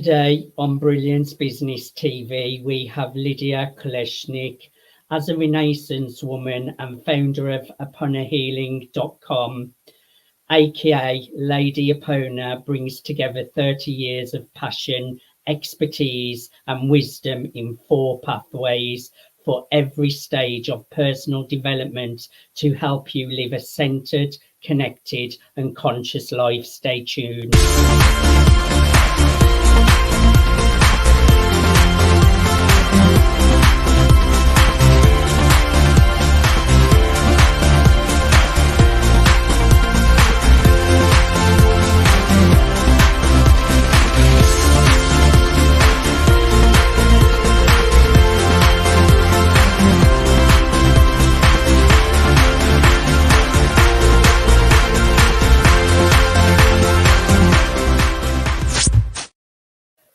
Today on Brilliance Business TV, we have Lidia Kuleshnyk. As a Renaissance woman and founder of AponaHealing.com, aka Lady Apona, brings together 30 years of passion, expertise, and wisdom in 4 pathways for every stage of personal development to help you live a centered, connected, and conscious life. Stay tuned.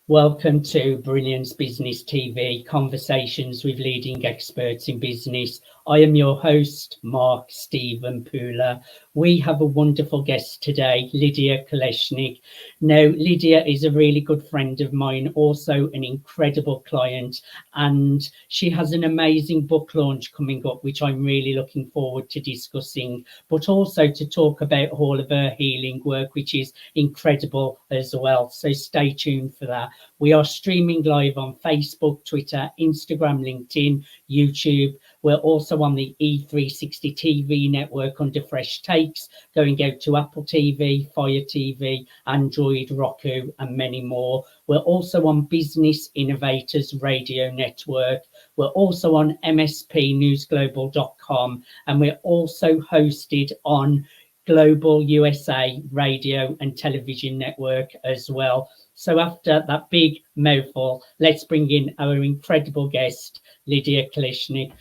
Welcome to Brilliance Business TV, conversations with leading experts in business. I am your host, Mark Stephen Pooler. We have a wonderful guest today, Lidia Kuleshnyk. Now, Lidia is a really good friend of mine, also an incredible client, and she has an amazing book launch coming up, which I'm really looking forward to discussing, but also to talk about all of her healing work, which is incredible as well. So stay tuned for that. We are streaming live on Facebook, Twitter, Instagram, LinkedIn, YouTube. We're also on the E360 TV network under Fresh Takes, going out to Apple TV, Fire TV, Android, Roku, and many more. We're also on Business Innovators Radio Network. We're also on mspnewsglobal.com, and we're also hosted on Global USA Radio and Television Network as well. So after that big mouthful, let's bring in our incredible guest, Lidia Kuleshnyk.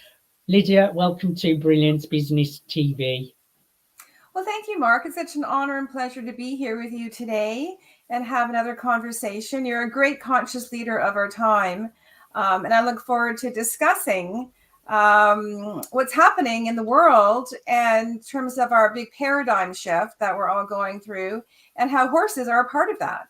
Lidia, welcome to Brilliance Business TV. Well, thank you, Mark. It's such an honor and pleasure to be here with you today and have another conversation. You're a great conscious leader of our time, and I look forward to discussing what's happening in the world and in terms of our big paradigm shift that we're all going through and how horses are a part of that.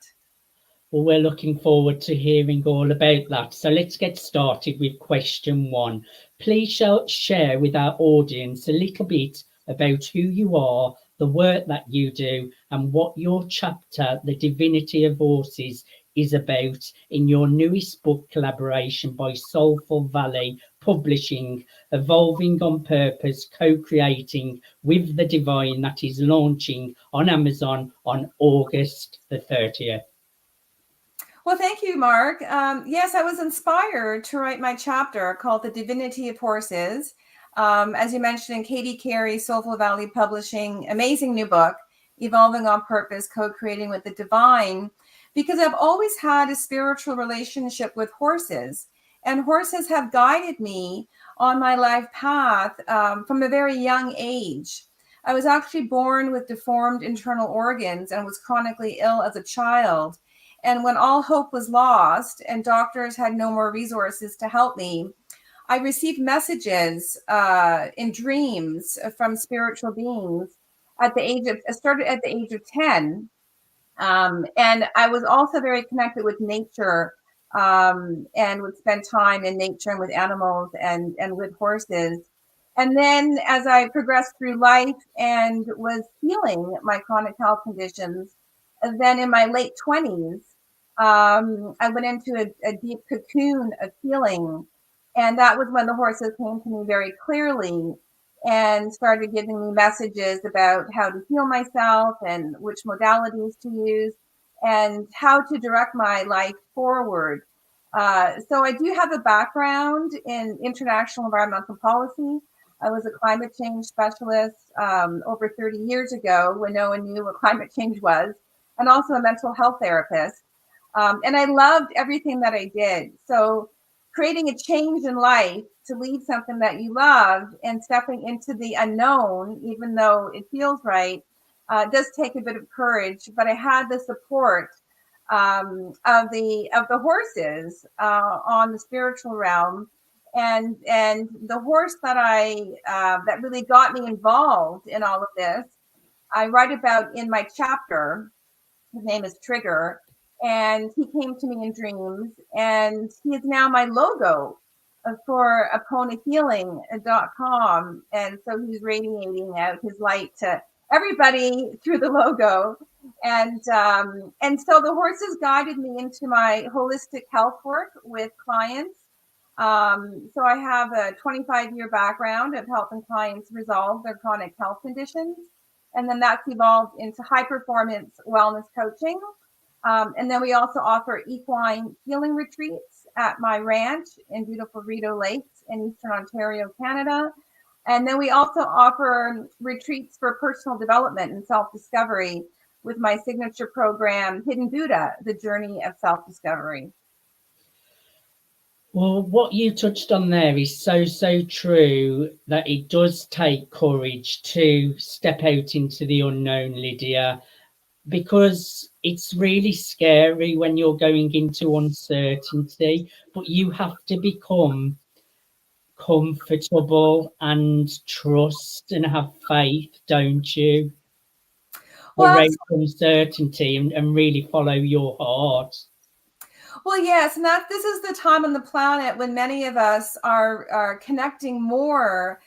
Well, we're looking forward to hearing all about that. So let's get started with question 1. Please share with our audience a little bit about who you are, the work that you do, and what your chapter, The Divinity of Horses, is about in your newest book collaboration by Soulful Valley Publishing, Evolving on Purpose, Co-Creating with the Divine, that is launching on Amazon on August the 30th. Well, thank you, Mark. Yes, I was inspired to write my chapter called The Divinity of Horses. As you mentioned, in Katie Carey, Soulful Valley Publishing, amazing new book, Evolving on Purpose, Co-Creating with the Divine, because I've always had a spiritual relationship with horses, and horses have guided me on my life path from a very young age. I was actually born with deformed internal organs and was chronically ill as a child. And when all hope was lost and doctors had no more resources to help me, I received messages in dreams from spiritual beings I started at the age of 10. And I was also very connected with nature and would spend time in nature and with animals and with horses. And then as I progressed through life and was healing my chronic health conditions, and then in my late 20s, I went into a deep cocoon of healing. And that was when the horses came to me very clearly and started giving me messages about how to heal myself and which modalities to use and how to direct my life forward. So I do have a background in international environmental policy. I was a climate change specialist over 30 years ago when no one knew what climate change was, and also a mental health therapist. And I loved everything that I did. So creating a change in life to lead something that you loved and stepping into the unknown, even though it feels right, does take a bit of courage. But I had the support of the horses on the spiritual realm, and the horse that that really got me involved in all of this, I write about in my chapter. His name is Trigger. and he came to me in dreams, and he is now my logo for AponaHealing.com. And so he's radiating out his light to everybody through the logo. And so the horses guided me into my holistic health work with clients. So I have a 25-year background of helping clients resolve their chronic health conditions. And then that's evolved into high performance wellness coaching. And then we also offer equine healing retreats at my ranch in beautiful Rideau Lakes in Eastern Ontario, Canada. And then we also offer retreats for personal development and self-discovery with my signature program, Hidden Buddha, The Journey of Self-Discovery. Well, what you touched on there is so true, that it does take courage to step out into the unknown, Lydia, because it's really scary when you're going into uncertainty, but you have to become comfortable and trust and have faith, don't you? Well, Embrace uncertainty and really follow your heart. Well, yes, and this is the time on the planet when many of us are connecting more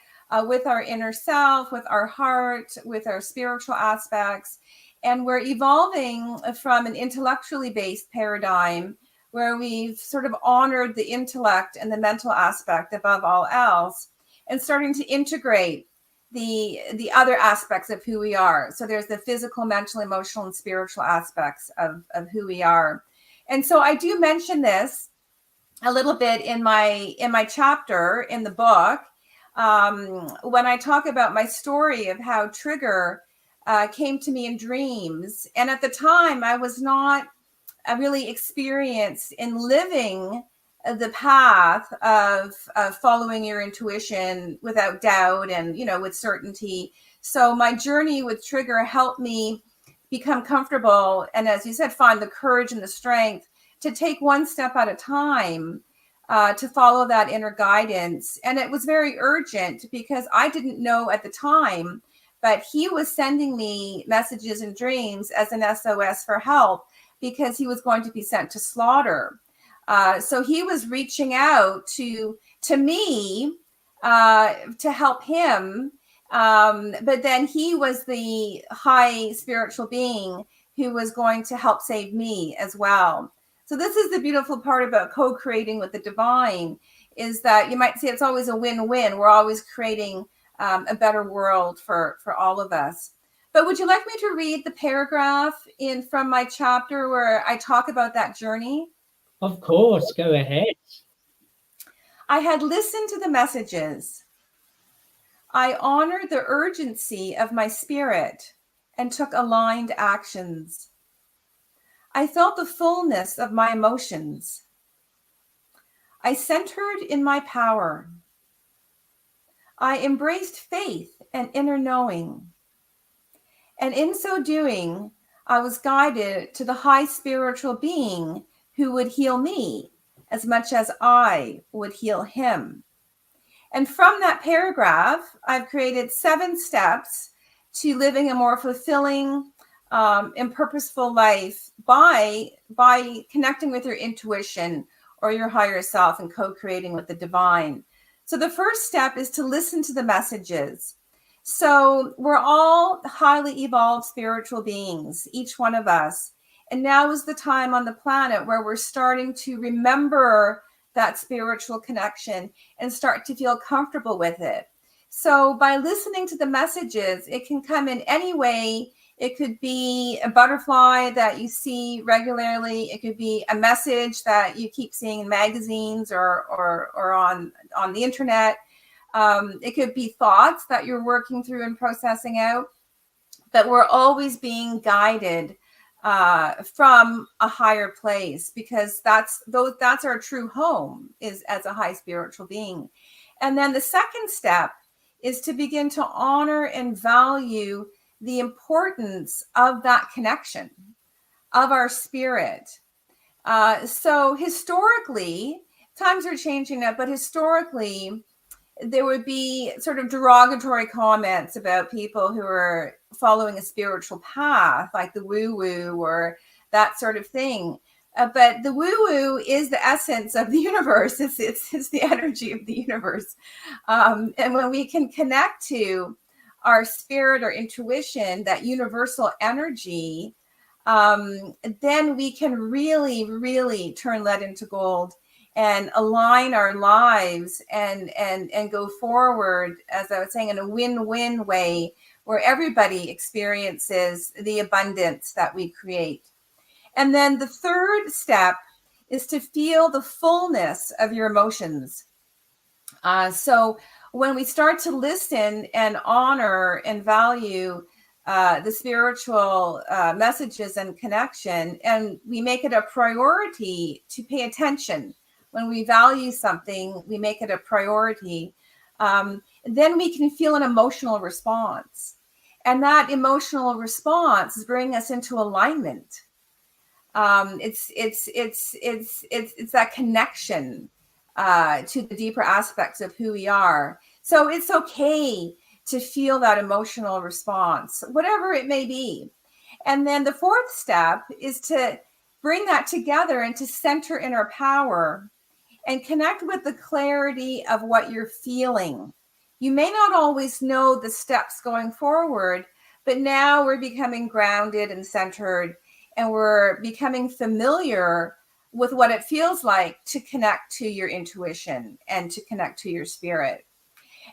with our inner self, with our heart, with our spiritual aspects, and we're evolving from an intellectually based paradigm where we've sort of honored the intellect and the mental aspect above all else, and starting to integrate the other aspects of who we are. So there's the physical, mental, emotional, and spiritual aspects of who we are. And so I do mention this a little bit in my chapter in the book, when I talk about my story of how Trigger came to me in dreams. And at the time, I was not really experienced in living the path of following your intuition without doubt and, with certainty. So my journey with Trigger helped me become comfortable, and as you said, find the courage and the strength to take one step at a time, to follow that inner guidance. And it was very urgent because I didn't know at the time, but he was sending me messages and dreams as an SOS for help because he was going to be sent to slaughter. So he was reaching out to me to help him. But then he was the high spiritual being who was going to help save me as well. So this is the beautiful part about co-creating with the divine, is that you might say it's always a win-win. We're always creating a better world for all of us. But would you like me to read the paragraph from my chapter where I talk about that journey? Of course, go ahead. I had listened to the messages. I honored the urgency of my spirit and took aligned actions. I felt the fullness of my emotions. I centered in my power. I embraced faith and inner knowing. And in so doing, I was guided to the high spiritual being who would heal me as much as I would heal him. And from that paragraph, I've created 7 steps to living a more fulfilling and purposeful life by connecting with your intuition or your higher self and co-creating with the divine. So the first step is to listen to the messages. So we're all highly evolved spiritual beings, each one of us. And now is the time on the planet where we're starting to remember that spiritual connection and start to feel comfortable with it. So by listening to the messages, it can come in any way. It could be a butterfly that you see regularly. It could be a message that you keep seeing in magazines or on the internet. It could be thoughts that you're working through and processing out. But we're always being guided from a higher place, because that's our true home, is as a high spiritual being. And then the second step is to begin to honor and value the importance of that connection of our spirit. So historically, times are changing now, but historically, there would be sort of derogatory comments about people who are following a spiritual path, like the woo-woo or that sort of thing. But the woo-woo is the essence of the universe. It's the energy of the universe. And when we can connect to our spirit or intuition, that universal energy, then we can really, really turn lead into gold and align our lives and go forward, as I was saying, in a win-win way, where everybody experiences the abundance that we create. And then the third step is to feel the fullness of your emotions. So when we start to listen and honor and value the spiritual messages and connection, and we make it a priority to pay attention. When we value something, we make it a priority. Then we can feel an emotional response. And that emotional response brings us into alignment. It's that connection to the deeper aspects of who we are. So it's okay to feel that emotional response, whatever it may be. And then the fourth step is to bring that together and to center inner power and connect with the clarity of what you're feeling. You may not always know the steps going forward, but now we're becoming grounded and centered, and we're becoming familiar with what it feels like to connect to your intuition and to connect to your spirit.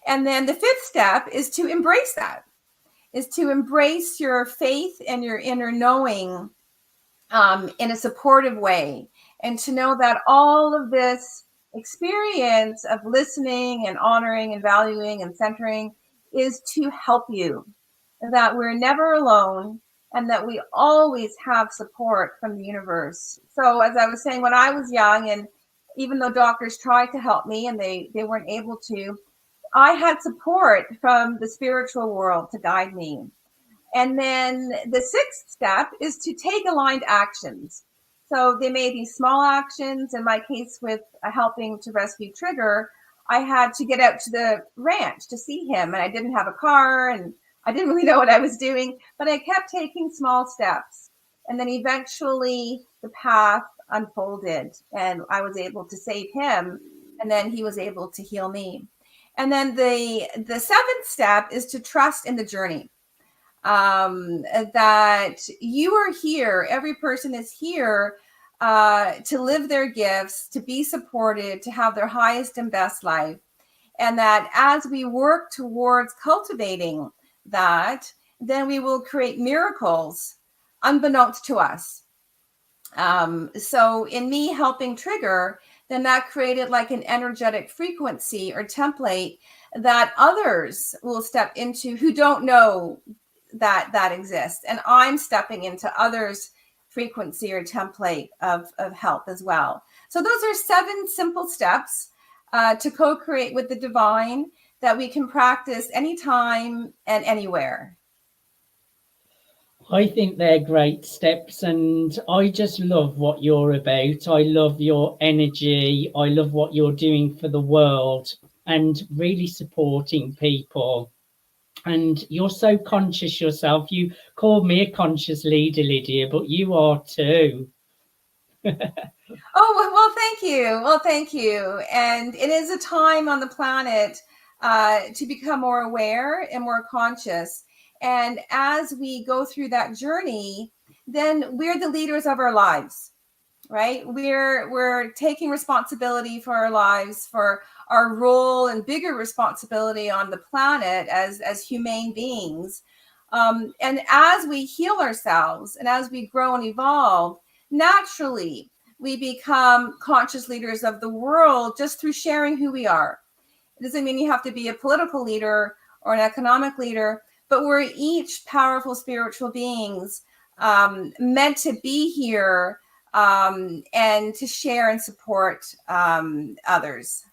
And then the fifth step is to embrace that, is to embrace your faith and your inner knowing in a supportive way, and to know that all of this experience of listening and honoring and valuing and centering is to help you, that we're never alone, and that we always have support from the universe. So as I was saying, when I was young, and even though doctors tried to help me and they weren't able to, I had support from the spiritual world to guide me. And then the sixth step is to take aligned actions. So they may be small actions. In my case, with helping to rescue Trigger, I had to get out to the ranch to see him, and I didn't have a car, and I didn't really know what I was doing, but I kept taking small steps. And then eventually the path unfolded, and I was able to save him, and then he was able to heal me. And then the seventh step is to trust in the journey. That you are here, every person is here to live their gifts, to be supported, to have their highest and best life. And that as we work towards cultivating that, then we will create miracles unbeknownst to us. So in me helping Trigger, then that created like an energetic frequency or template that others will step into who don't know that exists. And I'm stepping into others' frequency or template of help as well. So those are 7 simple steps to co-create with the divine that we can practice anytime and anywhere. I think they're great steps, and I just love what you're about. I love your energy. I love what you're doing for the world and really supporting people. And you're so conscious yourself. You called me a conscious leader, Lydia, but you are too. Oh, well, thank you. Well, thank you. And it is a time on the planet to become more aware and more conscious. And as we go through that journey, then we're the leaders of our lives, right? We're taking responsibility for our lives, for our role and bigger responsibility on the planet as humane beings. And as we heal ourselves and as we grow and evolve, naturally, we become conscious leaders of the world just through sharing who we are. It doesn't mean you have to be a political leader or an economic leader, but we're each powerful spiritual beings meant to be here and to share and support others.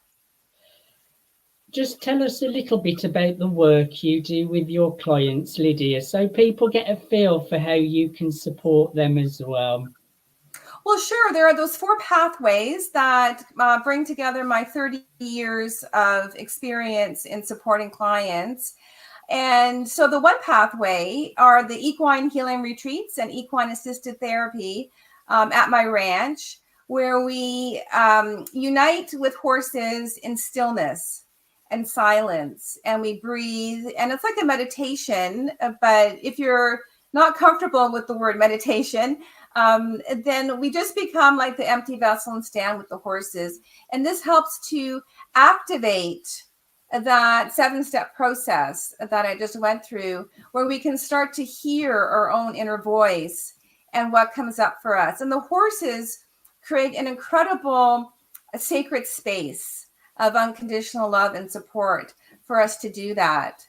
Just tell us a little bit about the work you do with your clients, Lydia, so people get a feel for how you can support them as well. Well, sure. There are those 4 pathways that bring together my 30 years of experience in supporting clients. And so the one pathway are the equine healing retreats and equine-assisted therapy. at my ranch, where we unite with horses in stillness and silence, and we breathe, and it's like a meditation. But if you're not comfortable with the word meditation, then we just become like the empty vessel and stand with the horses. And this helps to activate that 7-step process that I just went through, where we can start to hear our own inner voice and what comes up for us. And the horses create an incredible sacred space of unconditional love and support for us to do that.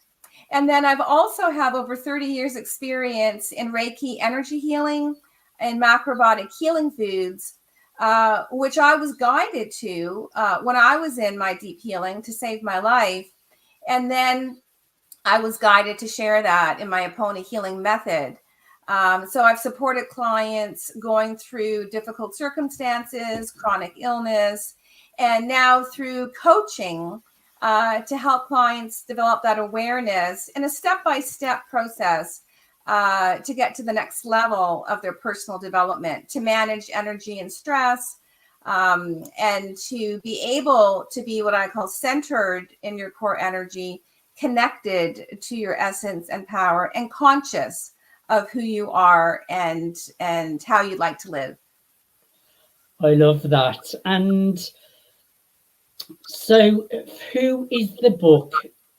And then I've also have over 30 years experience in Reiki energy healing and macrobiotic healing foods, which I was guided to when I was in my deep healing to save my life. And then I was guided to share that in my Apona healing method. So I've supported clients going through difficult circumstances, chronic illness, and now through coaching to help clients develop that awareness in a step-by-step process to get to the next level of their personal development, to manage energy and stress, and to be able to be what I call centered in your core energy, connected to your essence and power, and conscious of who you are and how you'd like to live. I love that. And so who is the book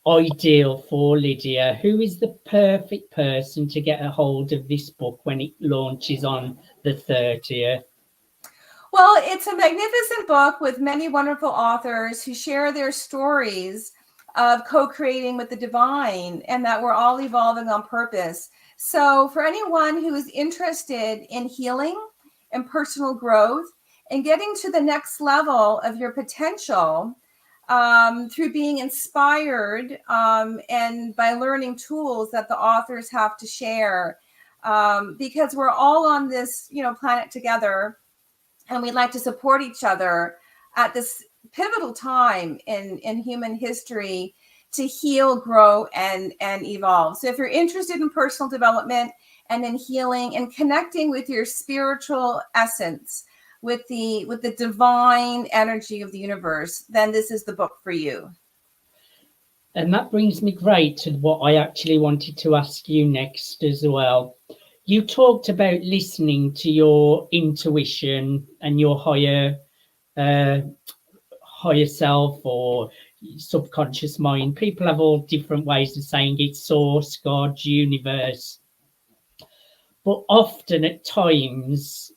ideal for, Lydia? Who is the perfect person to get a hold of this book when it launches on the 30th? Well, it's a magnificent book with many wonderful authors who share their stories of co-creating with the divine, and that we're all evolving on purpose. So for anyone who is interested in healing and personal growth and getting to the next level of your potential through being inspired and by learning tools that the authors have to share, because we're all on this, planet together, and we'd like to support each other at this pivotal time in human history to heal, grow, and evolve. So if you're interested in personal development and in healing and connecting with your spiritual essence, with the divine energy of the universe, then this is the book for you. And that brings me great to what I actually wanted to ask you next as well. You talked about listening to your intuition and your higher self or subconscious mind. People have all different ways of saying it: source, God, universe. But often at times,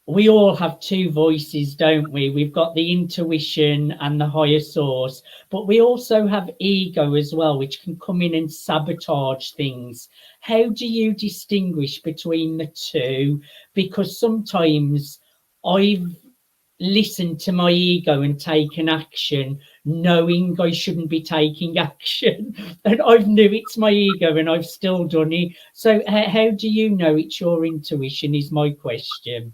we all have two voices, don't we? We've got the intuition and the higher source, but we also have ego as well, which can come in and sabotage things. How do you distinguish between the two? Because sometimes I've listened to my ego and taken action knowing I shouldn't be taking action, and I've knew it's my ego and I've still done it. So how do you know it's your intuition is my question.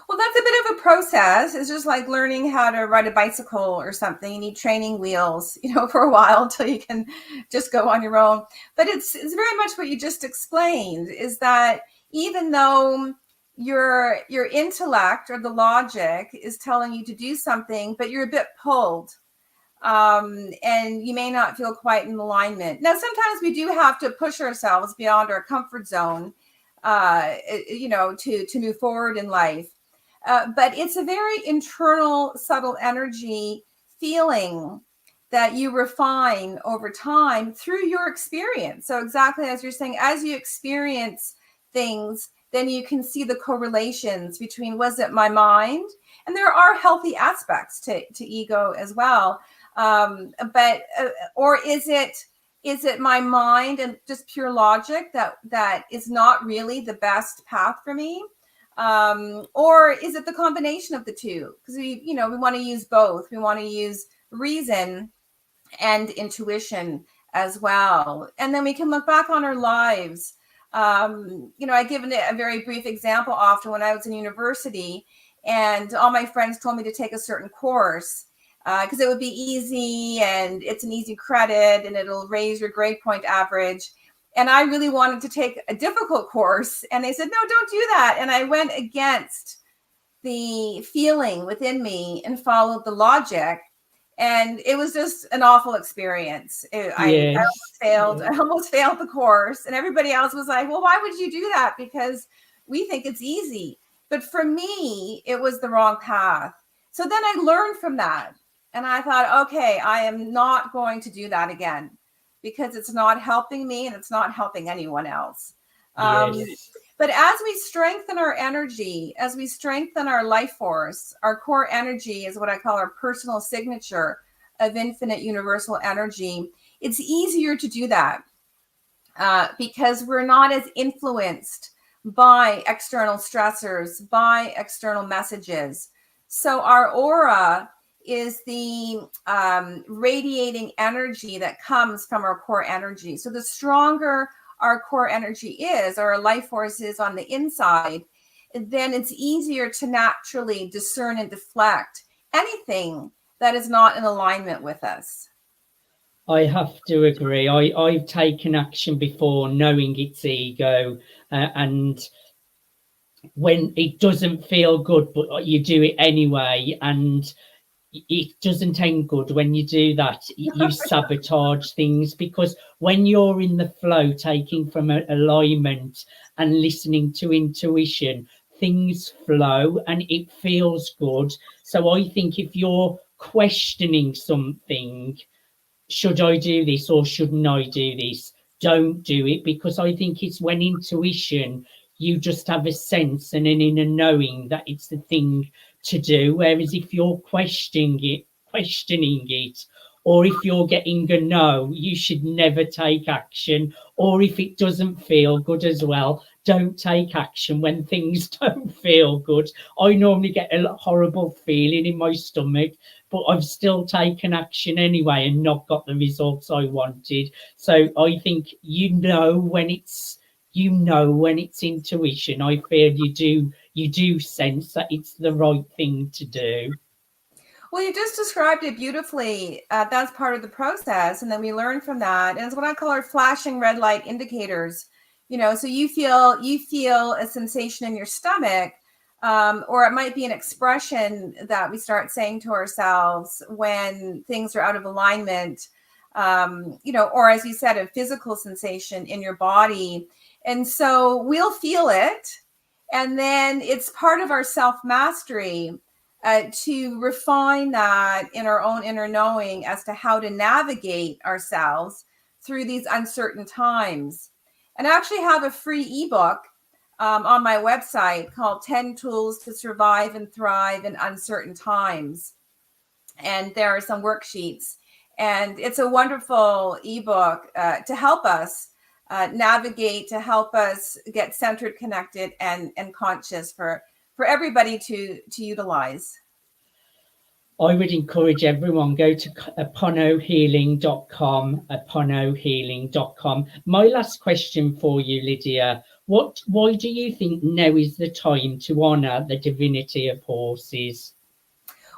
Well, that's a bit of a process. It's just like learning how to ride a bicycle or something. You need training wheels, for a while until you can just go on your own. But it's very much what you just explained, is that even though your intellect or the logic is telling you to do something, but you're a bit pulled, and you may not feel quite in alignment. Now, sometimes we do have to push ourselves beyond our comfort zone, to move forward in life. But it's a very internal, subtle energy feeling that you refine over time through your experience. So exactly as you're saying, as you experience things, then you can see the correlations between, was it my mind? And there are healthy aspects to ego as well. Or is it my mind and just pure logic that is not really the best path for me? Or is it the combination of the two? Because we want to use both. We want to use reason and intuition as well. And then we can look back on our lives. I give a very brief example often when I was in university, and all my friends told me to take a certain course because it would be easy and it's an easy credit and it'll raise your grade point average. And I really wanted to take a difficult course. And they said, no, don't do that. And I went against the feeling within me and followed the logic. And it was just an awful experience. I almost failed. I almost failed the course. And everybody else was like, well, why would you do that? Because we think it's easy. But for me, it was the wrong path. So then I learned from that. And I thought, okay, I am not going to do that again, because it's not helping me and it's not helping anyone else. But as we strengthen our energy, as we strengthen our life force, our core energy is what I call our personal signature of infinite universal energy. It's easier to do that because we're not as influenced by external stressors, by external messages. So our aura is the radiating energy that comes from our core energy. So the stronger our core energy is, or our life force is on the inside, then it's easier to naturally discern and deflect anything that is not in alignment with us. I have to agree. I've taken action before knowing it's ego, and when it doesn't feel good, but you do it anyway, and it doesn't end good when you do that. You sabotage things, because when you're in the flow, taking from alignment and listening to intuition, things flow and it feels good. So I think if you're questioning something, should I do this or shouldn't I do this? Don't do it, because I think it's when intuition, you just have a sense and an inner knowing that it's the thing to do. Whereas if you're questioning it, or if you're getting a no, you should never take action. Or if it doesn't feel good as well, don't take action when things don't feel good. I normally get a horrible feeling in my stomach, but I've still taken action anyway and not got the results I wanted. So I think when it's intuition. I feel you do sense that it's the right thing to do. Well, you just described it beautifully. That's part of the process, and then we learn from that. And it's what I call our flashing red light indicators. So you feel a sensation in your stomach, or it might be an expression that we start saying to ourselves when things are out of alignment. Or as you said, a physical sensation in your body. And so we'll feel it, and then it's part of our self-mastery to refine that in our own inner knowing as to how to navigate ourselves through these uncertain times. And I actually have a free ebook on my website called 10 Tools to Survive and Thrive in Uncertain Times. And there are some worksheets. And it's a wonderful ebook to help us navigate, to help us get centered, connected, and conscious for everybody to utilize. I would encourage everyone, go to aponohealing.com. My last question for you, Lydia, why do you think now is the time to honour the divinity of horses?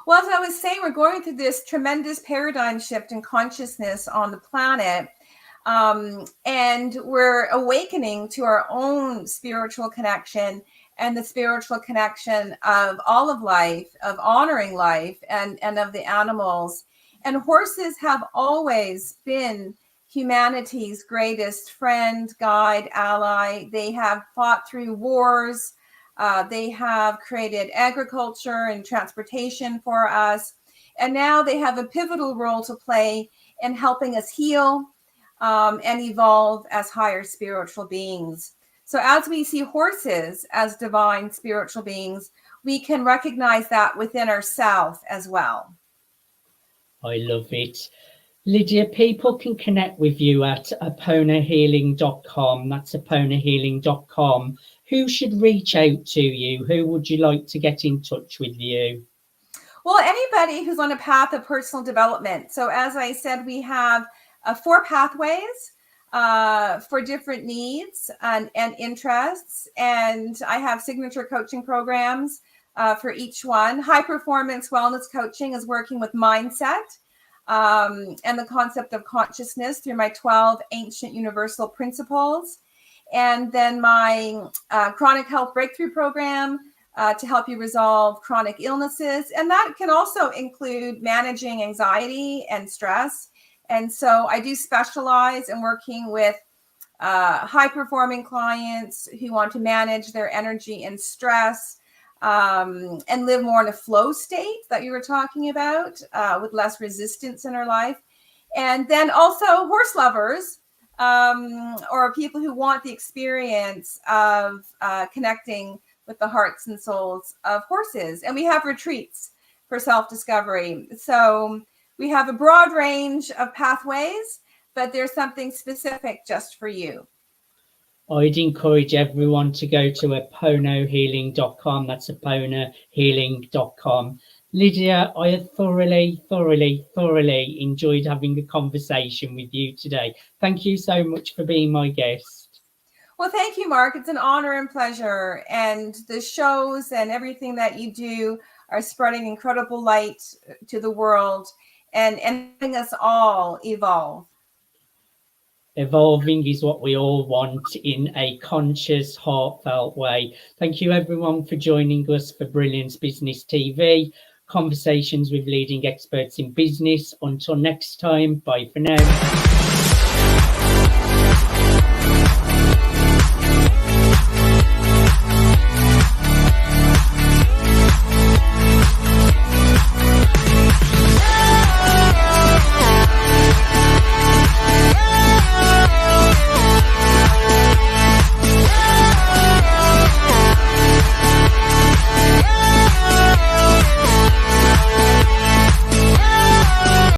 Well, as I was saying, we're going through this tremendous paradigm shift in consciousness on the planet. And we're awakening to our own spiritual connection and the spiritual connection of all of life, of honoring life and of the animals. And horses have always been humanity's greatest friend, guide, ally. They have fought through wars. They have created agriculture and transportation for us. And now they have a pivotal role to play in helping us heal and evolve as higher spiritual beings. So as we see horses as divine spiritual beings, we can recognize that within ourselves as well. I love it. Lydia, people can connect with you at aponahealing.com. That's aponahealing.com. Who should reach out to you? Who would you like to get in touch with you? Well, anybody who's on a path of personal development. So as I said, we have 4 pathways for different needs and interests. And I have signature coaching programs for each one. High performance wellness coaching is working with mindset. and the concept of consciousness through my 12 ancient universal principles. And then my chronic health breakthrough program to help you resolve chronic illnesses. And that can also include managing anxiety and stress. And so I do specialize in working with high-performing clients who want to manage their energy and stress and live more in a flow state that you were talking about with less resistance in our life. And then also horse lovers or people who want the experience of connecting with the hearts and souls of horses. And we have retreats for self-discovery. So we have a broad range of pathways, but there's something specific just for you. I'd encourage everyone to go to aponahealing.com. That's aponahealing.com. Lydia, I have thoroughly enjoyed having a conversation with you today. Thank you so much for being my guest. Well, thank you, Mark. It's an honor and pleasure. And the shows and everything that you do are spreading incredible light to the world and helping us all evolve. Evolving is what we all want in a conscious, heartfelt way. Thank you, everyone, for joining us for Brilliance Business TV, conversations with leading experts in business. Until next time, bye for now.